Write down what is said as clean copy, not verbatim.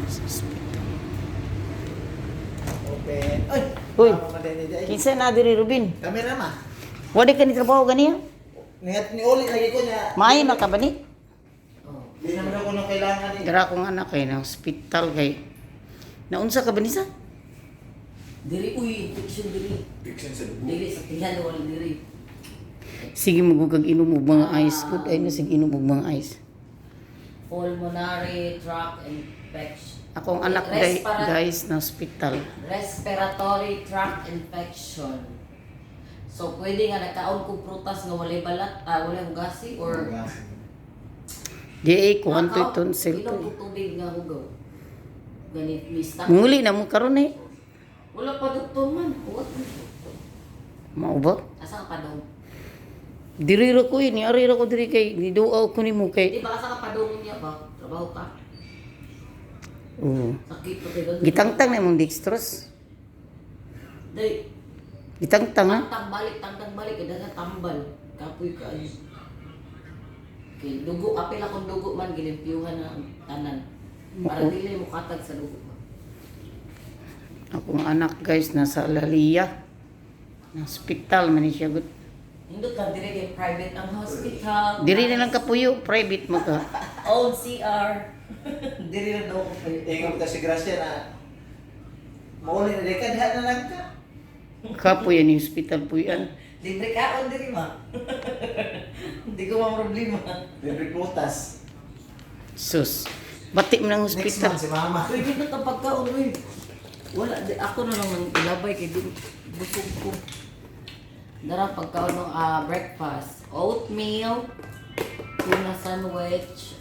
Sa ospital. Open. Ay! Uy, Ako madali dyan. kinsa na diri Rubin? Kami na ma. Wadi ka ni trabaho ganiya? Nihat ni Oli lagi ko niya. May na ka ba ni? Di naman ako nung kailangan eh. Dira akong anak kay na ospital kay. Naunsa ka ba ni sa? Diri uy, infection diri. Fiction sa dugo. Diri sa tiyan wala diri. Sige magugag inom og mga ice. Good ay na sige inom og mga ice. Pulmonary tract infection. Akong anak guys na ospital. Respiratory tract infection. So pwede nga nagkaon kog prutas nga walay balat, walay hugasi or Di ko antoy tonsil inom to. kog tubig nga hugaw. Ganit lista. Nguli na mo karon eh. Wala pa doktor man. What? Mao ba? Asa ka pa daw? Diri ra ko ni ari ra ko diri kay niduaw ko nimo kay. Di ba asa ka pa daw niya ba? Trabaho ka. Oo. Sakit pa kay ganun. Gitangtang na mong dextrose. Dai, Gitangtang ha. tangtang balik kada sa tambal. Kapoy ka ay. Kay dugo apil akong dugo man gilimpyuhan na ang tanan. Para Oo. dili mo katag sa dugo. Akong anak guys nasa Lalia. Na hospital man ni siya good. Hindot lang dire kay private ang hospital. Diri na lang kapuyo, private mo ka. Own CR. Diri na daw ko kayo. Ingon ka si Gracia na mauli na dekan diha na lang ka. Kapuyo ni hospital po yan. Libre kaon diri ma. Hindi ko ma problema. Libre prutas. Sus. Bati mo ng Next hospital. month si mama. Pwede na ta pagkaon uy. Wala ako na naman ilabay kay di busog ko. Dara pagkaon ng breakfast, oatmeal, tuna sandwich,